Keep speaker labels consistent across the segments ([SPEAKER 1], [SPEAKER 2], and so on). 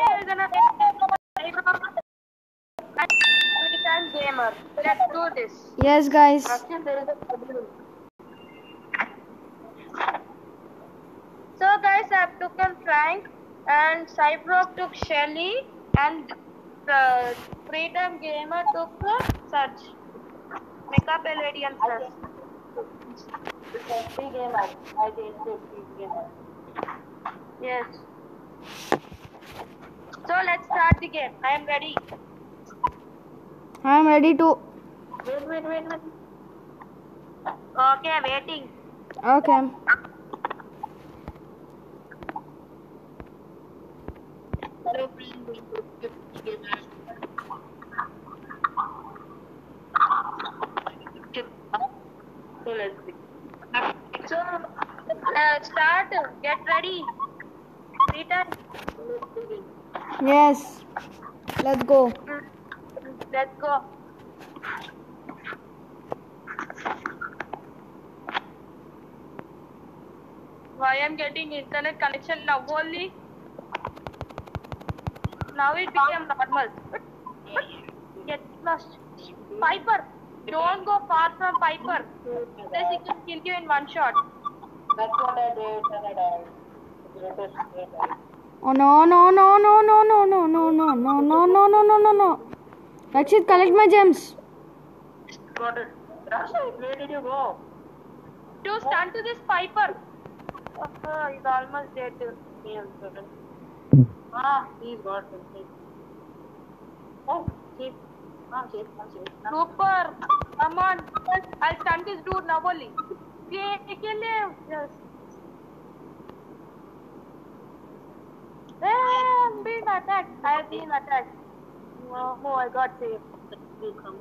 [SPEAKER 1] we're gonna make Free-time gamer. Let's do this.
[SPEAKER 2] Yes, guys.
[SPEAKER 1] So guys, I took Frank and Cyborg took Shelly and Freedom Gamer took Surge. Mecha Palladian Plus.
[SPEAKER 3] Free gamer. I did free gamer.
[SPEAKER 1] Yes. So let's start the game. I am ready.
[SPEAKER 2] I am ready to.
[SPEAKER 3] Wait.
[SPEAKER 1] Okay, waiting.
[SPEAKER 2] Okay.
[SPEAKER 3] Hello friend, we will get together. So let's see.
[SPEAKER 1] So start. Get ready. Free time.
[SPEAKER 3] Let's begin.
[SPEAKER 2] Yes. Let's go.
[SPEAKER 1] Let's go. Why I'm getting internet connection now only? Now it became normal. Get lost. Piper, don't go far from Piper. Otherwise he can kill you in one shot.
[SPEAKER 3] That's what I did and I died.
[SPEAKER 2] Oh no. Rakshit, collect my gems.
[SPEAKER 3] Got it. Rashid, where did you go?
[SPEAKER 1] To stand to this Piper. He's almost dead.
[SPEAKER 3] He's got it. Oh, safe. Safe.
[SPEAKER 1] Super. Come on. I'll stun this dude now only. Kill him. Yes. I'm being attacked. I have been attacked. Oh, I got saved.
[SPEAKER 3] Come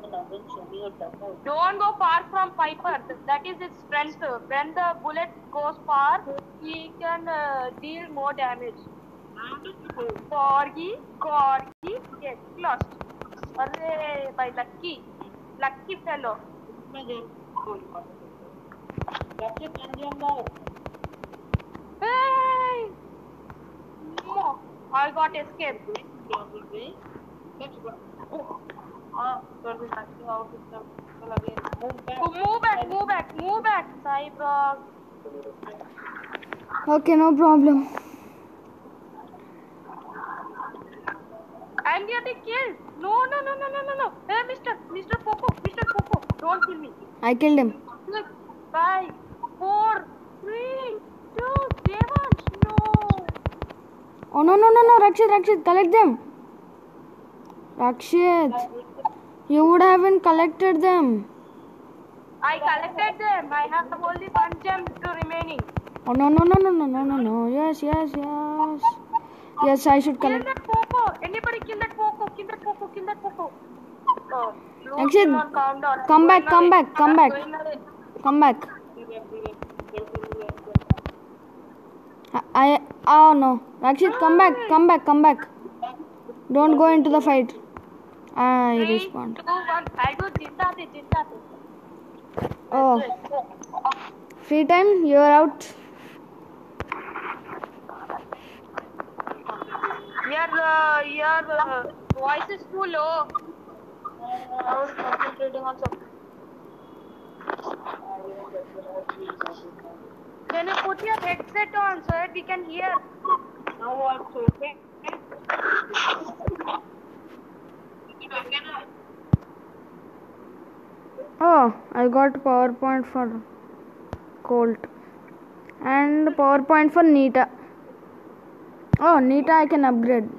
[SPEAKER 3] on, show me your demo.
[SPEAKER 1] Don't go far from Piper. That is his strength. When the bullet goes far, he can deal more damage. Corgi, get lost. Arre, by lucky fellow.
[SPEAKER 3] That's it, and now.
[SPEAKER 1] Hey! No, I got escaped.
[SPEAKER 3] Let's go. Sorry, acting out system. Again,
[SPEAKER 1] Move back, Cyborg.
[SPEAKER 2] Okay, no problem.
[SPEAKER 1] I'm getting killed. No. Hey, Mr. Popo, don't kill me.
[SPEAKER 2] I killed him.
[SPEAKER 1] 6, 5, 4, 3, 2, 1. No.
[SPEAKER 2] Oh no. Rakshit, collect them. Rakshit, you would haven't collected them.
[SPEAKER 1] I collected them. I have only one gem to remaining.
[SPEAKER 2] Oh no. Yes. Yes, I should
[SPEAKER 1] Kill
[SPEAKER 2] collect.
[SPEAKER 1] that Popo. Anybody kill that Popo. Oh,
[SPEAKER 2] Rakshit,
[SPEAKER 1] countdown.
[SPEAKER 2] come back.
[SPEAKER 1] Going away.
[SPEAKER 2] Come back. Oh no. Rakshit, come back. Don't go into the fight. I
[SPEAKER 1] 3,
[SPEAKER 2] respawned.
[SPEAKER 1] 2, 1. I do Jindate.
[SPEAKER 2] Oh. Free time, you're out.
[SPEAKER 1] Your voice is too low.
[SPEAKER 3] I was concentrating on something.
[SPEAKER 1] Can you put your headset on so that we can hear?
[SPEAKER 3] Now what's okay?
[SPEAKER 2] Oh, I got PowerPoint for Colt and PowerPoint for Nita. Oh, Nita I can upgrade.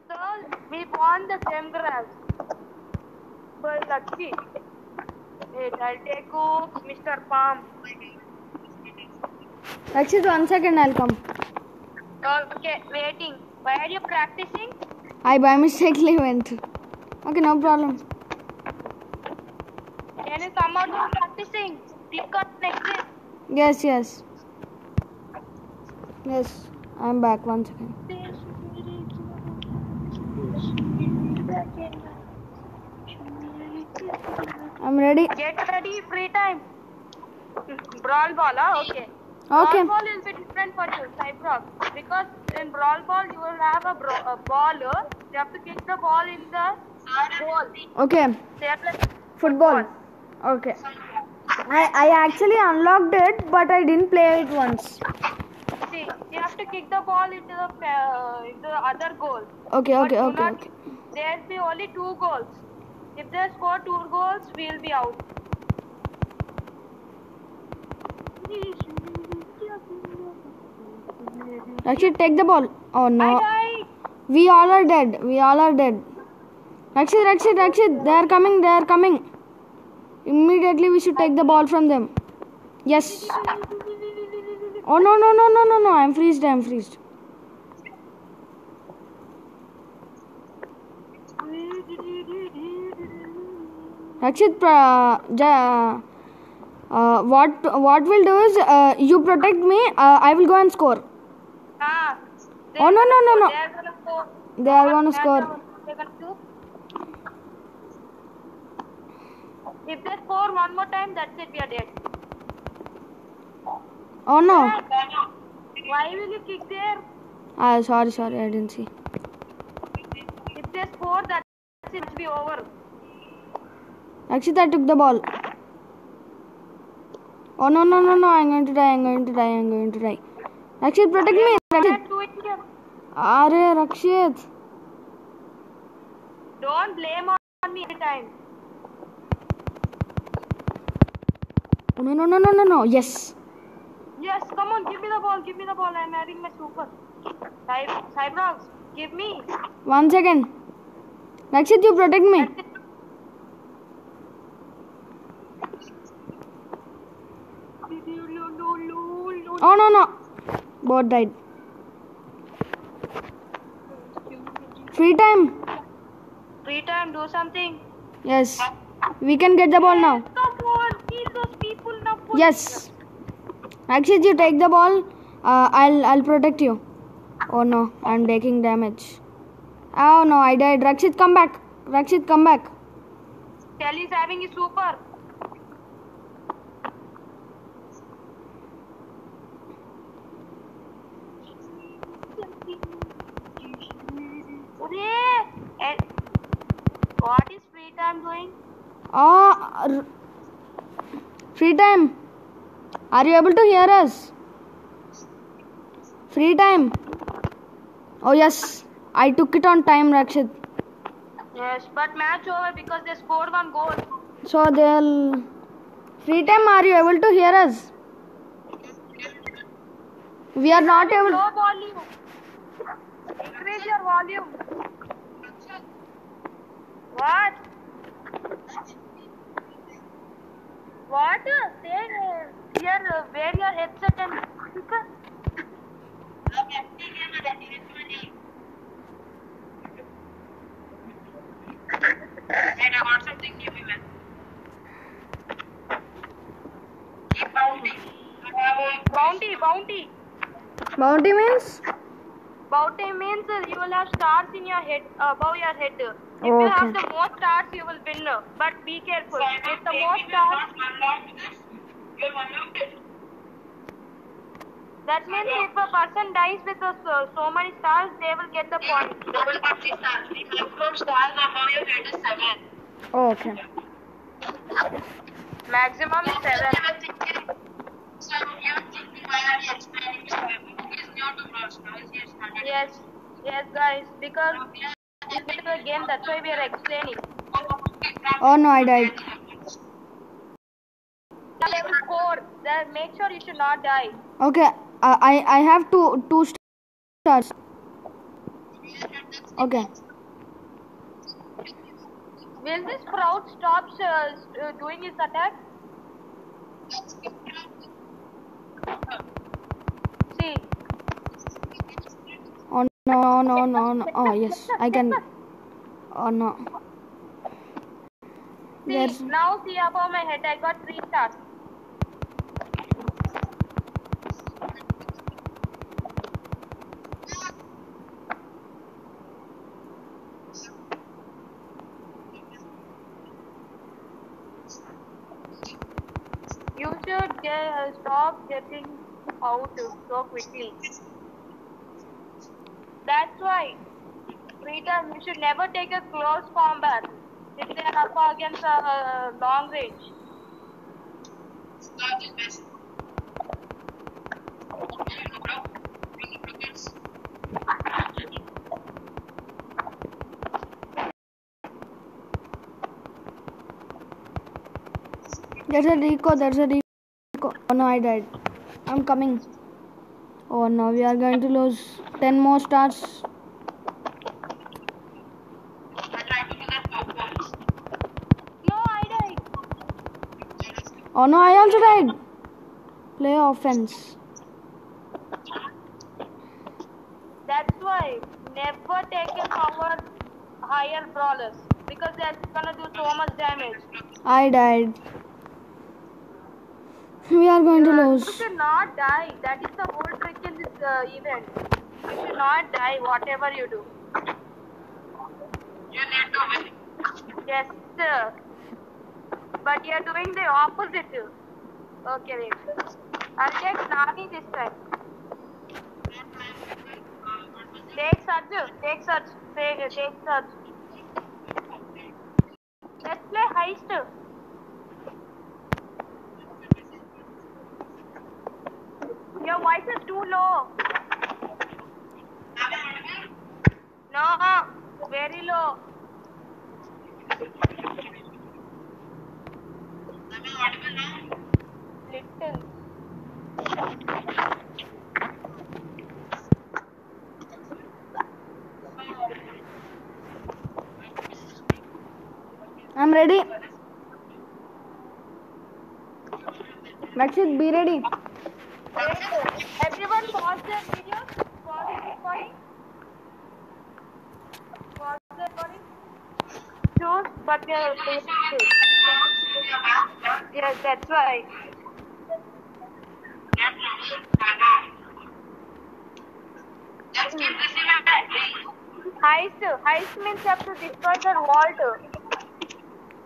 [SPEAKER 1] So we won the gem grab. But lucky. Wait, I'll take Mr. Palm.
[SPEAKER 2] Rakshit, 1 second, I'll come.
[SPEAKER 1] Okay, waiting. Why are you practicing?
[SPEAKER 2] I by mistakenly went. Okay, no problem.
[SPEAKER 1] Can you come out from practicing? Click on exit.
[SPEAKER 2] Yes. I'm back. 1 second. I'm ready.
[SPEAKER 1] Get ready, free time. Brawl ball, okay.
[SPEAKER 2] Okay.
[SPEAKER 1] Brawl ball will be different for you, Cyprox. Because in brawl ball, you will have a ball. You have to kick the ball in the goal.
[SPEAKER 2] Okay.
[SPEAKER 1] So you have to
[SPEAKER 2] Football. Okay. I actually unlocked it, but I didn't play it once.
[SPEAKER 1] See, you have to kick the ball into the other goal.
[SPEAKER 2] Okay,
[SPEAKER 1] But
[SPEAKER 2] okay,
[SPEAKER 1] do
[SPEAKER 2] okay,
[SPEAKER 1] not-
[SPEAKER 2] okay.
[SPEAKER 1] There'll be only 2 goals. If they score 2 goals, we'll be out.
[SPEAKER 2] Rakshit, take the ball. Oh
[SPEAKER 1] I
[SPEAKER 2] no.
[SPEAKER 1] died.
[SPEAKER 2] We all are dead. We all are dead. Rakshit. They are coming. Immediately we should take the ball from them. Yes. Oh no. I'm freezed. Rakshit, what we'll do is you protect me. I will go and score.
[SPEAKER 1] Ah.
[SPEAKER 2] Oh, no.
[SPEAKER 1] They are gonna score.
[SPEAKER 2] They are gonna score.
[SPEAKER 1] They're gonna score. If they score one more time, that's it. We are dead.
[SPEAKER 2] Oh no.
[SPEAKER 1] Why will you kick there?
[SPEAKER 2] Sorry. I didn't see.
[SPEAKER 1] If they score, that's it. It'll be over.
[SPEAKER 2] Rakshit, I took the ball. Oh no. I'm going to die. Rakshit, protect me. Rakshit.
[SPEAKER 1] Do it here.
[SPEAKER 2] Arey, Rakshit.
[SPEAKER 1] Don't blame on me every time.
[SPEAKER 2] Oh, no. Yes.
[SPEAKER 1] Yes, come on, give me the ball. I'm adding my super. Cyprox, give me.
[SPEAKER 2] 1 second. Rakshit, you protect me.
[SPEAKER 1] That's it.
[SPEAKER 2] Oh no. Both died. Free time.
[SPEAKER 1] Free time, do something.
[SPEAKER 2] Yes. We can get the ball now.
[SPEAKER 1] Come on, kill those people now.
[SPEAKER 2] Yes. Rakshit, you take the ball. I'll protect you. Oh no, I'm taking damage. Oh no, I died. Rakshit, come back.
[SPEAKER 1] Kelly's having a super. Hooray! And what is free time doing?
[SPEAKER 2] Free time. Are you able to hear us? Free time. Oh yes, I took it on time, Rakshit.
[SPEAKER 1] Yes, but match over because they scored 1 goal.
[SPEAKER 2] So they'll... Free time, are you able to hear us? We are not able...
[SPEAKER 1] Low volume. Increase your volume. What? What? Say here, wear your headset and speaker.
[SPEAKER 3] And I got something new, man.
[SPEAKER 1] Bounty.
[SPEAKER 2] Bounty means?
[SPEAKER 1] Bounty means you will have stars in your head, above your head. If you
[SPEAKER 2] Okay.
[SPEAKER 1] have the most stars, you will win. But be careful. With the most stars, that means if a person dies with so many stars, they will get the point.
[SPEAKER 2] Oh, okay.
[SPEAKER 1] Maximum 7. Yes, guys. Because this is a game, that's why we are explaining.
[SPEAKER 2] Oh no, I died.
[SPEAKER 1] Level 4. Then make sure you should not die.
[SPEAKER 2] Okay, I have two stars. Okay.
[SPEAKER 1] Will this Sprout stop doing his attack? See.
[SPEAKER 2] Oh no. Oh yes, I can. Oh no.
[SPEAKER 1] See, now see above my head, I got 3 stars. You should stop getting out so quickly. That's why, Rita, you should never take a close combat if they are up against a long range.
[SPEAKER 2] There's a Rico. Oh no, I died. I'm coming. Oh no, we are going to lose 10 more stars.
[SPEAKER 1] No, I died.
[SPEAKER 2] Oh no, I also died. Play offense.
[SPEAKER 1] That's why never take a power higher brawlers because they're gonna do so much damage.
[SPEAKER 2] I died. We are going to
[SPEAKER 1] You
[SPEAKER 2] lose.
[SPEAKER 1] should not die. That is the whole trick in this event. You should not die whatever you do.
[SPEAKER 3] You need to win.
[SPEAKER 1] Yes, sir. But you are doing the opposite. Okay, wait. I'll take Nani this time. Take Surge. Take Surge. Take Surge. Let's play Heist. Your voice is too low. No, very low. Little.
[SPEAKER 2] I'm ready. Rakshit, be ready.
[SPEAKER 1] Everyone pause their videos. Pause the recording. Pause the recording. Choose, but we are yes, that's right. Heist means you have to destroy the vault.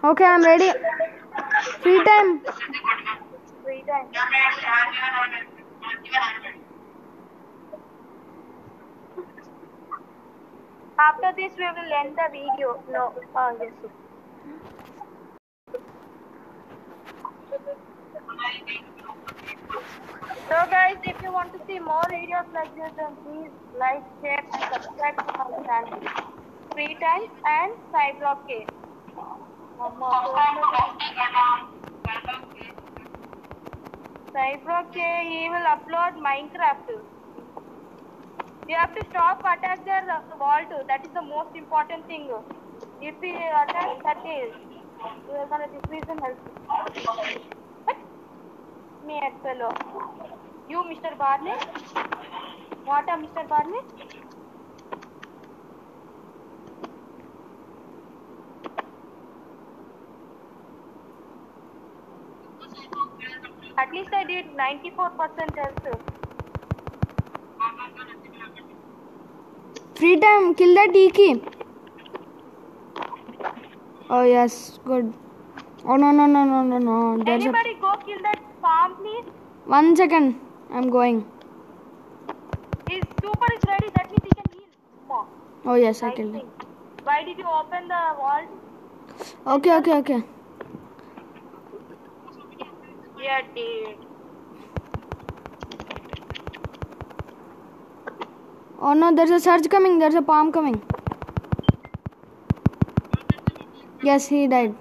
[SPEAKER 2] Okay, I'm ready. Free time.
[SPEAKER 1] Free time. After this, we will end the video. No, yes. So guys, if you want to see more videos like this, then please like, share and subscribe to our channel. Free time and Cyberlock K. Cyberlock K, he will upload Minecraft. You have to stop attack their vault. That is the most important thing. If we attack, that is, we are gonna decrease in health. What? Mad fellow. You, Mr. Barney? What a Mr. Barney? At least I did 94% health.
[SPEAKER 2] Free time. Kill that Tiki. Oh yes, good. Oh no. There's
[SPEAKER 1] Anybody go kill that farm, please?
[SPEAKER 2] 1 second. I'm going.
[SPEAKER 1] His super is ready. That means he can heal. More.
[SPEAKER 2] Oh yes, I
[SPEAKER 1] Nice
[SPEAKER 2] killed
[SPEAKER 1] thing.
[SPEAKER 2] him.
[SPEAKER 1] Why did you open the vault?
[SPEAKER 2] Okay.
[SPEAKER 1] Yeah, dude.
[SPEAKER 2] Oh no, there's a surge coming. There's a palm coming. Yes, he died.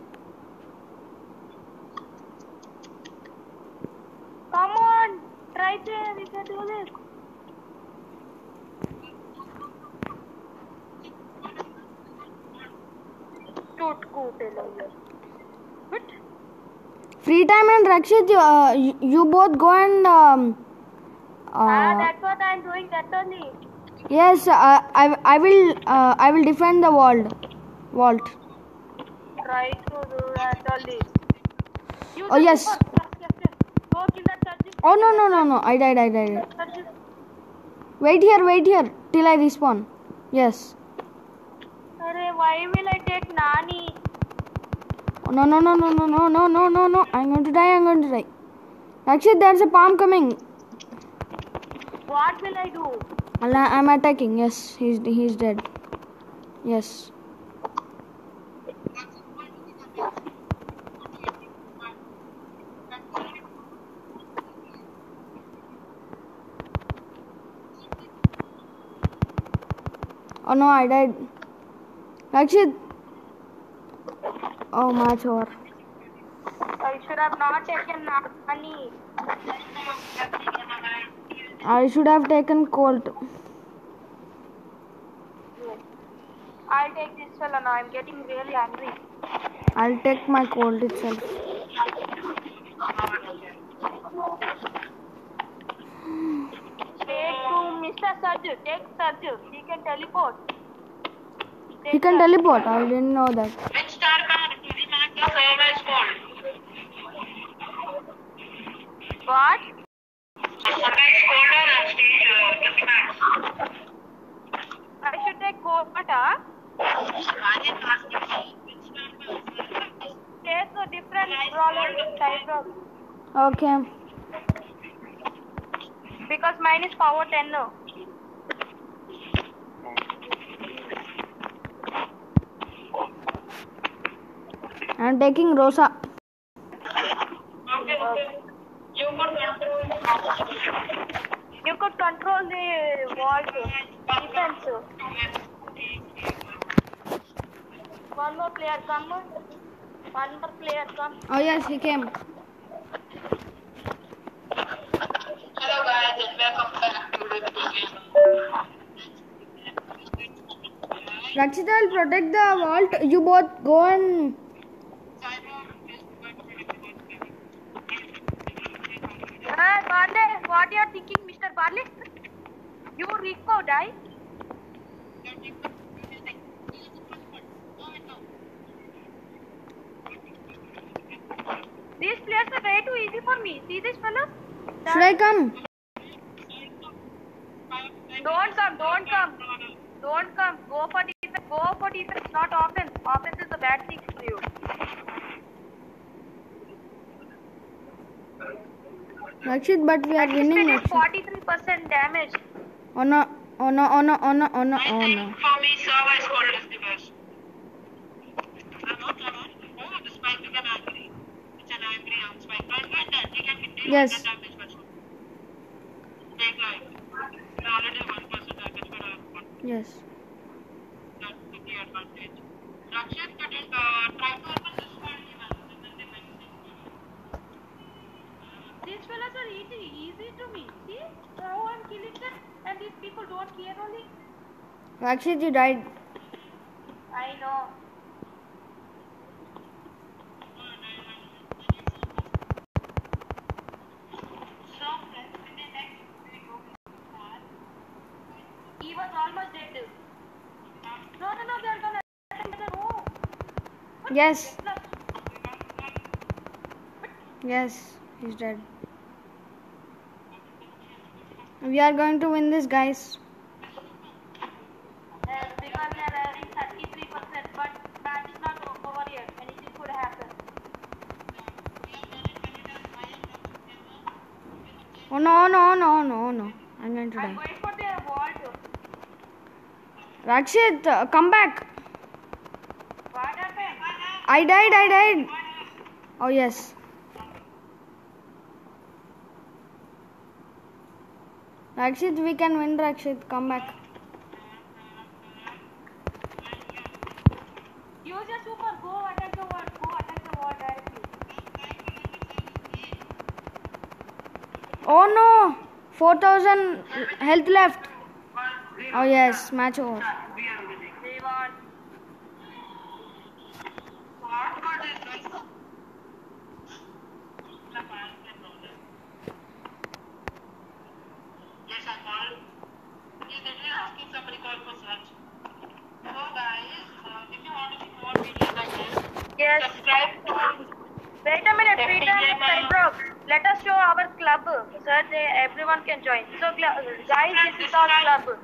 [SPEAKER 1] Come on. Right there. We can do this. Shoot, go, fellow. What?
[SPEAKER 2] Free time and Rakshit, you both go and
[SPEAKER 1] That's what I'm doing. That's only.
[SPEAKER 2] yes, I will defend the vault.
[SPEAKER 1] Try to do that only. Use
[SPEAKER 2] Oh
[SPEAKER 1] the
[SPEAKER 2] yes.
[SPEAKER 1] super. Yes. Go kill that surgeon.
[SPEAKER 2] Oh no, I died.
[SPEAKER 1] Surgeon.
[SPEAKER 2] Wait here till I respawn. Yes.
[SPEAKER 1] Arey, why will I take Nani?
[SPEAKER 2] Oh, no. I'm going to die. Rakshit, there's a palm coming.
[SPEAKER 1] What will I do?
[SPEAKER 2] I'm attacking. Yes, he's dead. Yes. Oh no, I died. Rakshit. Oh, match over.
[SPEAKER 1] I should have not taken money.
[SPEAKER 2] I should have taken Colt.
[SPEAKER 1] I'll take this fella now. I'm getting really angry.
[SPEAKER 2] I'll take my Colt itself.
[SPEAKER 1] Take to Mr. Surge. Take Surge. He can teleport.
[SPEAKER 2] He can teleport. I didn't know that.
[SPEAKER 3] Which star card to the max the server is called?
[SPEAKER 1] What?
[SPEAKER 3] Server is called or stage to the max?
[SPEAKER 1] I should take Kota.
[SPEAKER 3] Rajan asking me which star card?
[SPEAKER 1] Take a different brawler type of.
[SPEAKER 2] Okay.
[SPEAKER 1] Because mine is power 10 now.
[SPEAKER 2] I'm taking Rosa.
[SPEAKER 3] Okay.
[SPEAKER 1] You could control the wall defense. One more player come. One more player come.
[SPEAKER 2] Oh yes, he came.
[SPEAKER 3] Hello guys and welcome back to the game.
[SPEAKER 2] Rakshit, I'll protect the vault. You both go and...
[SPEAKER 1] Barley, what you are thinking, Mr. Barley? You Rico die? These players are way too easy for me. See this fellow?
[SPEAKER 2] Should I come?
[SPEAKER 1] Don't come, don't come. Don't come. Go for defense. Go for defense, not offense. Offense is a bad thing for you.
[SPEAKER 2] Rakshit, but we are
[SPEAKER 1] At least
[SPEAKER 2] winning.
[SPEAKER 1] we did
[SPEAKER 2] Rakshit.
[SPEAKER 1] 43% damage.
[SPEAKER 2] Oh no, oh no, oh no, oh no, oh no,
[SPEAKER 3] I
[SPEAKER 2] oh
[SPEAKER 3] think
[SPEAKER 2] no.
[SPEAKER 3] for me server is called as the best. I'm not. Oh, the spike became angry. It's an angry arm spike. Don't get that. He can deal
[SPEAKER 2] Yes.
[SPEAKER 3] with that damage also. Take life. Already 1% damage for our
[SPEAKER 2] Yes.
[SPEAKER 3] That's the advantage. Rakshit, but try to open this one.
[SPEAKER 1] These fellas are easy to me. See how I'm killing them and these people don't care only.
[SPEAKER 2] Rakshit, you died.
[SPEAKER 1] I know.
[SPEAKER 3] So, friends, in the next video,
[SPEAKER 1] He was almost dead. No, they're gonna attack the room.
[SPEAKER 2] Yes. Yes, he's dead. We are going to win this, guys.
[SPEAKER 1] Because they're having 33%, but match is not over yet. Anything could happen.
[SPEAKER 2] Oh no, no, no, no, no. I'm going to
[SPEAKER 1] I'm
[SPEAKER 2] die.
[SPEAKER 1] going for their vault.
[SPEAKER 2] Rakshit, come back.
[SPEAKER 1] What happened?
[SPEAKER 2] I died. Oh yes. Rakshit, we can win. Rakshit, come back.
[SPEAKER 1] Use your super. Go attack the wall. Go attack the wall directly.
[SPEAKER 2] Oh no, 4,000 health left. Oh yes, match over.
[SPEAKER 1] They want.
[SPEAKER 3] yes, I called. He's literally asking somebody call for search. So, guys, if you want to see more videos like this,
[SPEAKER 1] Yes.
[SPEAKER 3] subscribe to
[SPEAKER 1] Wait a minute, Peter and Skybrook. Let us show our club so that everyone can join. So, guys, this is our club.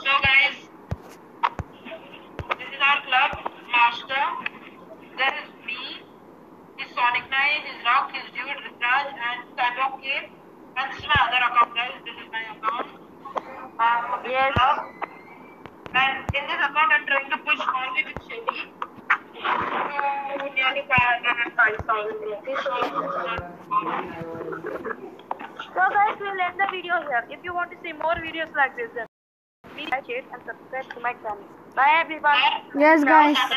[SPEAKER 3] So guys, this is our club master. There is me. his Sonic 9, his Rock, his Dude, Raj, and Skywalk Cave. And this is my other account, guys. This is my account.
[SPEAKER 1] Yes.
[SPEAKER 3] And in this account, I'm trying to push only with Shelly to nearly 505,000 rupees.
[SPEAKER 1] So guys, we'll end the video here. If you want to see more videos like this, then please like it and subscribe to my channel. Bye everyone.
[SPEAKER 2] Yes, guys.
[SPEAKER 3] Now,